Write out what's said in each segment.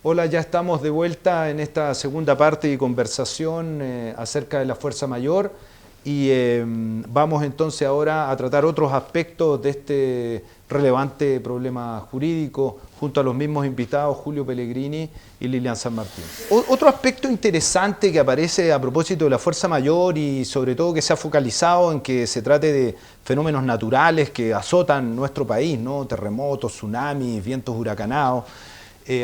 Hola, ya estamos de vuelta en esta segunda parte de conversación acerca de la fuerza mayor y vamos entonces ahora a tratar otros aspectos de este relevante problema jurídico junto a los mismos invitados Julio Pellegrini y Lilian San Martín. Otro aspecto interesante que aparece a propósito de la fuerza mayor y sobre todo que se ha focalizado en que se trate de fenómenos naturales que azotan nuestro país, ¿no? Terremotos, tsunamis, vientos huracanados,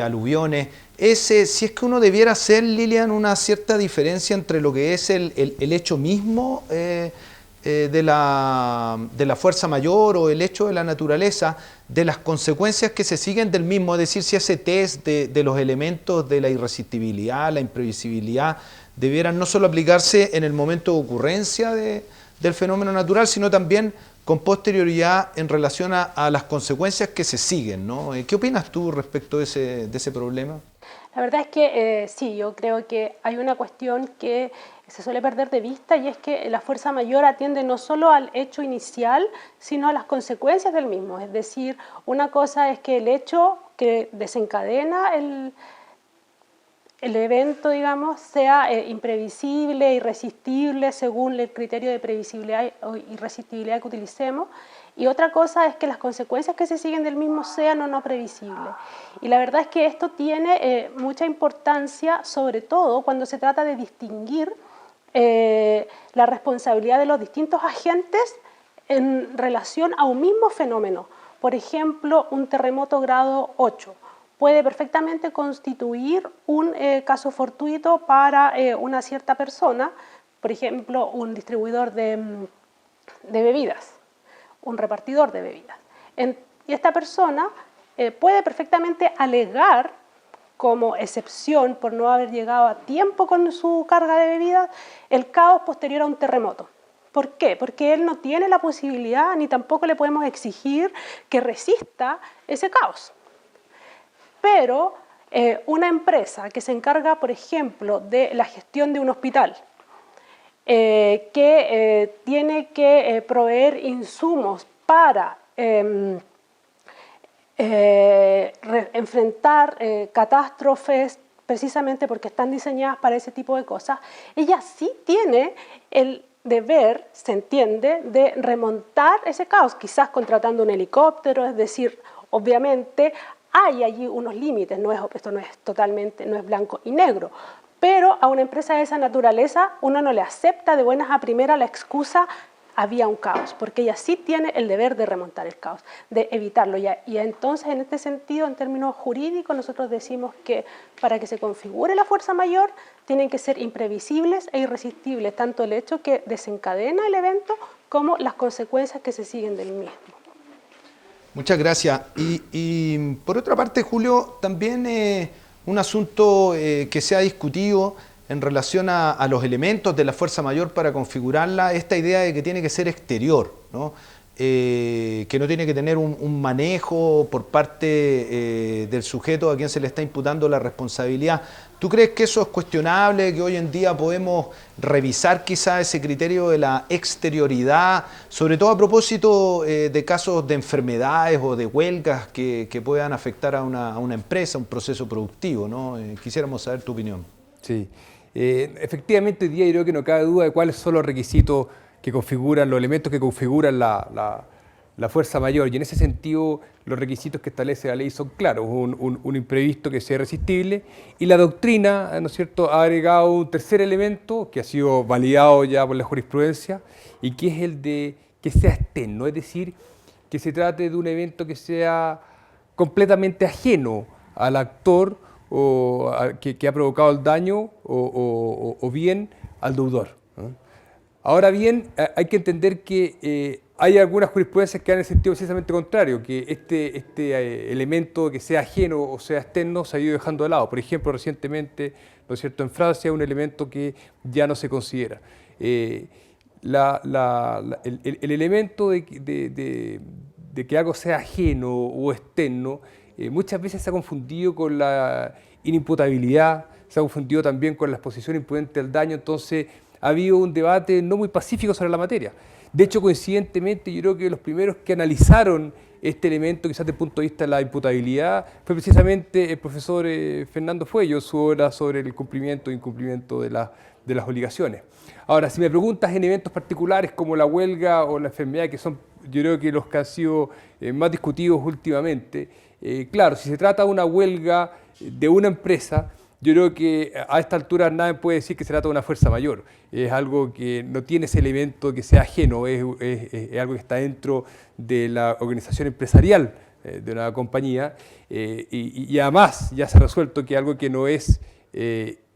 aluviones, si es que uno debiera hacer, Lilian, una cierta diferencia entre lo que es el hecho mismo de la fuerza mayor o el hecho de la naturaleza, de las consecuencias que se siguen del mismo, es decir, si ese test de los elementos de la irresistibilidad, la imprevisibilidad, debieran no solo aplicarse en el momento de ocurrencia del fenómeno natural, sino también con posterioridad en relación a las consecuencias que se siguen, ¿no? ¿Qué opinas tú respecto de ese problema? La verdad es que sí, yo creo que hay una cuestión que se suele perder de vista y es que la fuerza mayor atiende no solo al hecho inicial, sino a las consecuencias del mismo. Es decir, una cosa es que el hecho que desencadena el evento, digamos, sea imprevisible, irresistible, según el criterio de previsibilidad o irresistibilidad que utilicemos. Y otra cosa es que las consecuencias que se siguen del mismo sean o no previsibles. Y la verdad es que esto tiene mucha importancia, sobre todo cuando se trata de distinguir la responsabilidad de los distintos agentes en relación a un mismo fenómeno. Por ejemplo, un terremoto grado 8 puede perfectamente constituir un caso fortuito para una cierta persona, por ejemplo, un distribuidor de bebidas, un repartidor de bebidas. Y esta persona puede perfectamente alegar como excepción por no haber llegado a tiempo con su carga de bebidas el caos posterior a un terremoto. ¿Por qué? Porque él no tiene la posibilidad ni tampoco le podemos exigir que resista ese caos. Pero una empresa que se encarga, por ejemplo, de la gestión de un hospital, que tiene que proveer insumos para enfrentar catástrofes, precisamente porque están diseñadas para ese tipo de cosas, ella sí tiene el deber, se entiende, de remontar ese caos, quizás contratando un helicóptero, es decir, obviamente hay allí unos límites, esto no es totalmente, no es blanco y negro, pero a una empresa de esa naturaleza uno no le acepta de buenas a primeras la excusa había un caos, porque ella sí tiene el deber de remontar el caos, de evitarlo. Y entonces, en este sentido, en términos jurídicos, nosotros decimos que para que se configure la fuerza mayor, tienen que ser imprevisibles e irresistibles, tanto el hecho que desencadena el evento como las consecuencias que se siguen del mismo. Muchas gracias. Y por otra parte, Julio, también un asunto que se ha discutido en relación a los elementos de la fuerza mayor para configurarla, esta idea de que tiene que ser exterior, ¿no? Que no tiene que tener un manejo por parte del sujeto a quien se le está imputando la responsabilidad. ¿Tú crees que eso es cuestionable, que hoy en día podemos revisar quizá ese criterio de la exterioridad, sobre todo a propósito de casos de enfermedades o de huelgas que puedan afectar a una empresa, un proceso productivo, ¿no? Quisiéramos saber tu opinión. Sí, efectivamente hoy día yo creo que no cabe duda de cuáles son los requisitos que configuran, los elementos que configuran la fuerza mayor, y en ese sentido los requisitos que establece la ley son claros, un imprevisto que sea irresistible, y la doctrina, ¿no es cierto?, ha agregado un tercer elemento que ha sido validado ya por la jurisprudencia y que es el de que sea externo, es decir, que se trate de un evento que sea completamente ajeno al actor que ha provocado el daño o bien al deudor, ¿no? Ahora bien, hay que entender que hay algunas jurisprudencias que van en el sentido precisamente contrario, que este elemento que sea ajeno o sea externo se ha ido dejando de lado. Por ejemplo, recientemente, ¿no es cierto?, en Francia, un elemento que ya no se considera. El elemento de que algo sea ajeno o externo muchas veces se ha confundido con la inimputabilidad, se ha confundido también con la exposición imprudente al daño, entonces ha habido un debate no muy pacífico sobre la materia. De hecho, coincidentemente, yo creo que los primeros que analizaron este elemento, quizás desde el punto de vista de la imputabilidad, fue precisamente el profesor Fernando Fuello, su obra sobre el cumplimiento e incumplimiento de las obligaciones. Ahora, si me preguntas en eventos particulares como la huelga o la enfermedad, que son yo creo que los que han sido más discutidos últimamente, claro, si se trata de una huelga de una empresa, yo creo que a esta altura nadie puede decir que se trata de una fuerza mayor. Es algo que no tiene ese elemento que sea ajeno, es algo que está dentro de la organización empresarial de una compañía y además ya se ha resuelto que es algo que no es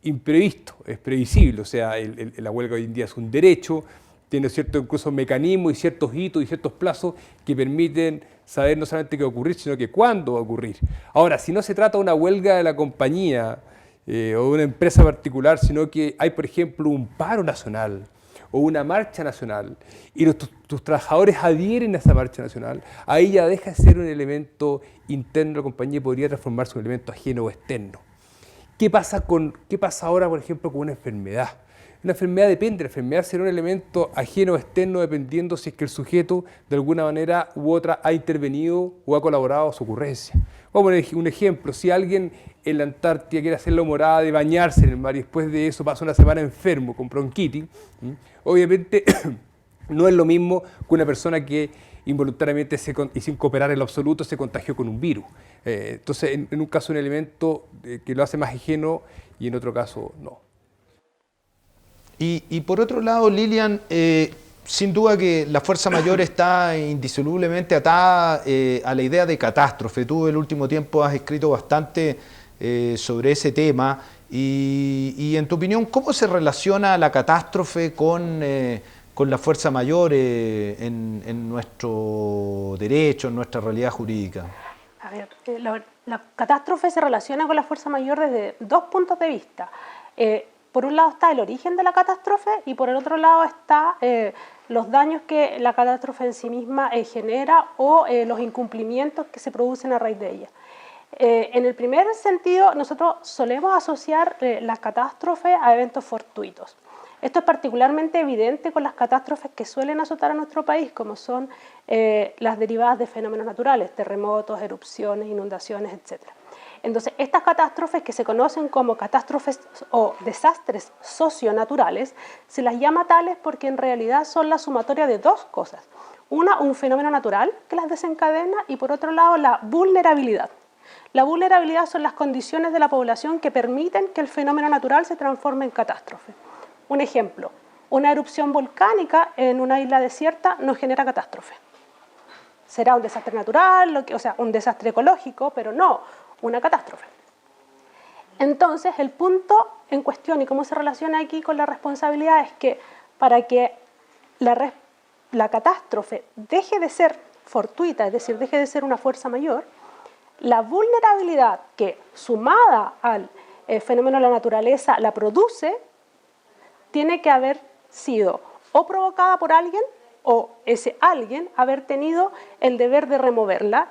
imprevisto, es previsible. O sea, la huelga hoy en día es un derecho, tiene ciertos incluso mecanismos y ciertos hitos y ciertos plazos que permiten saber no solamente qué va a ocurrir, sino que cuándo va a ocurrir. Ahora, si no se trata de una huelga de la compañía o de una empresa particular, sino que hay, por ejemplo, un paro nacional o una marcha nacional y tus trabajadores adhieren a esa marcha nacional, ahí ya deja de ser un elemento interno de la compañía y podría transformarse en un elemento ajeno o externo. ¿Qué pasa ahora, por ejemplo, con una enfermedad? Una enfermedad depende, la enfermedad será un elemento ajeno o externo dependiendo si es que el sujeto de alguna manera u otra ha intervenido o ha colaborado a su ocurrencia. Vamos a poner un ejemplo, si alguien en la Antártida quiere hacer la humorada de bañarse en el mar y después de eso pasa una semana enfermo con bronquitis, obviamente no es lo mismo que una persona que involuntariamente y sin cooperar en lo absoluto se contagió con un virus. Entonces, en un caso un elemento que lo hace más ajeno y en otro caso no. Y por otro lado, Lilian, sin duda que la fuerza mayor está indisolublemente atada a la idea de catástrofe. Tú en el último tiempo has escrito bastante sobre ese tema y en tu opinión, ¿cómo se relaciona la catástrofe con la fuerza mayor en nuestro derecho, en nuestra realidad jurídica? A ver, la catástrofe se relaciona con la fuerza mayor desde dos puntos de vista. Por un lado está el origen de la catástrofe y por el otro lado está los daños que la catástrofe en sí misma genera o los incumplimientos que se producen a raíz de ella. En el primer sentido, nosotros solemos asociar la catástrofe a eventos fortuitos. Esto es particularmente evidente con las catástrofes que suelen azotar a nuestro país, como son las derivadas de fenómenos naturales, terremotos, erupciones, inundaciones, etc. Entonces, estas catástrofes que se conocen como catástrofes o desastres socionaturales, se las llama tales porque en realidad son la sumatoria de dos cosas. Una, un fenómeno natural que las desencadena y por otro lado la vulnerabilidad. La vulnerabilidad son las condiciones de la población que permiten que el fenómeno natural se transforme en catástrofe. Un ejemplo, una erupción volcánica en una isla desierta no genera catástrofe. Será un desastre natural, o sea, un desastre ecológico, pero no una catástrofe. Entonces, el punto en cuestión y cómo se relaciona aquí con la responsabilidad es que para que la catástrofe deje de ser fortuita, es decir, deje de ser una fuerza mayor, la vulnerabilidad que sumada al fenómeno de la naturaleza la produce, tiene que haber sido o provocada por alguien o ese alguien haber tenido el deber de removerla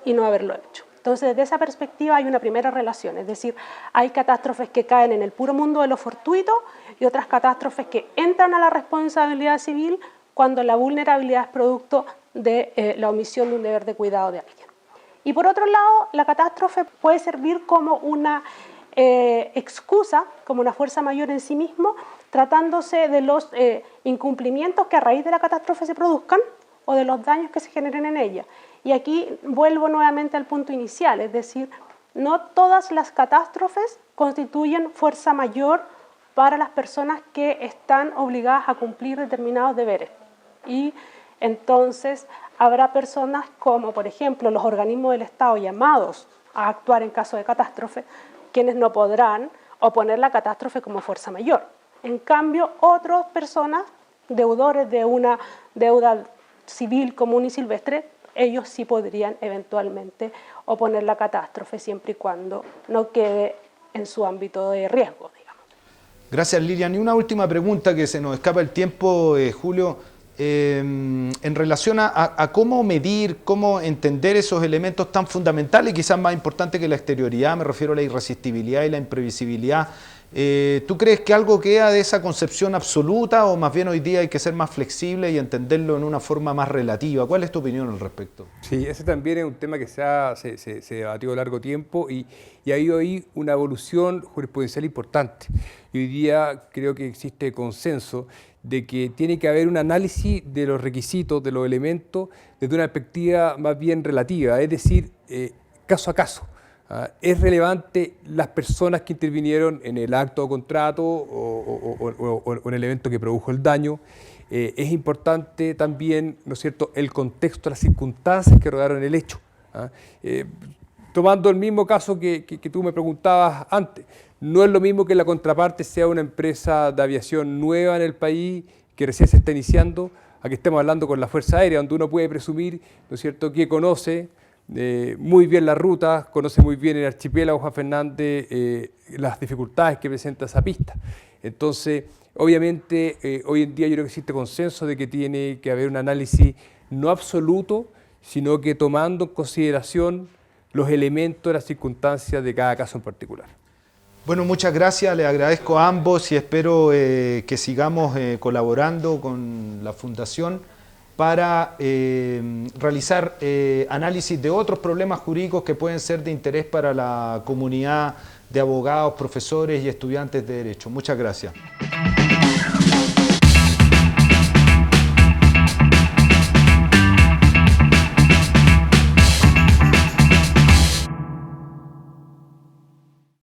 y no haberlo hecho. Entonces, desde esa perspectiva hay una primera relación, es decir, hay catástrofes que caen en el puro mundo de lo fortuito y otras catástrofes que entran a la responsabilidad civil cuando la vulnerabilidad es producto de la omisión de un deber de cuidado de alguien. Y por otro lado, la catástrofe puede servir como una excusa, como una fuerza mayor en sí mismo, tratándose de los incumplimientos que a raíz de la catástrofe se produzcan o de los daños que se generen en ella. Y aquí vuelvo nuevamente al punto inicial, es decir, no todas las catástrofes constituyen fuerza mayor para las personas que están obligadas a cumplir determinados deberes. Y entonces habrá personas como, por ejemplo, los organismos del Estado llamados a actuar en caso de catástrofe, quienes no podrán oponer la catástrofe como fuerza mayor. En cambio, otras personas deudores de una deuda civil común y silvestre, ellos sí podrían eventualmente oponer la catástrofe siempre y cuando no quede en su ámbito de riesgo, digamos. Gracias, Lilian. Y una última pregunta que se nos escapa el tiempo, Julio, en relación a cómo medir, cómo entender esos elementos tan fundamentales, quizás más importantes que la exterioridad, me refiero a la irresistibilidad y la imprevisibilidad. ¿Tú crees que algo queda de esa concepción absoluta o más bien hoy día hay que ser más flexible y entenderlo en una forma más relativa? ¿Cuál es tu opinión al respecto? Sí, ese también es un tema que se debatió a largo tiempo y ha habido ahí una evolución jurisprudencial importante. Y hoy día creo que existe consenso de que tiene que haber un análisis de los requisitos, de los elementos, desde una perspectiva más bien relativa, es decir, caso a caso. ¿Es relevante las personas que intervinieron en el acto o contrato o en el evento que produjo el daño? Es importante también, ¿no es cierto?, el contexto, las circunstancias que rodearon el hecho. Tomando el mismo caso que tú me preguntabas antes, no es lo mismo que la contraparte sea una empresa de aviación nueva en el país, que recién se está iniciando, a que estemos hablando con la Fuerza Aérea, donde uno puede presumir, ¿no es cierto?, que conoce muy bien la ruta, conoce muy bien el archipiélago Juan Fernández, las dificultades que presenta esa pista. Entonces, obviamente, hoy en día yo creo que existe consenso de que tiene que haber un análisis no absoluto, sino que tomando en consideración los elementos, las circunstancias de cada caso en particular. Bueno, muchas gracias, les agradezco a ambos y espero que sigamos colaborando con la Fundación para realizar análisis de otros problemas jurídicos que pueden ser de interés para la comunidad de abogados, profesores y estudiantes de Derecho. Muchas gracias.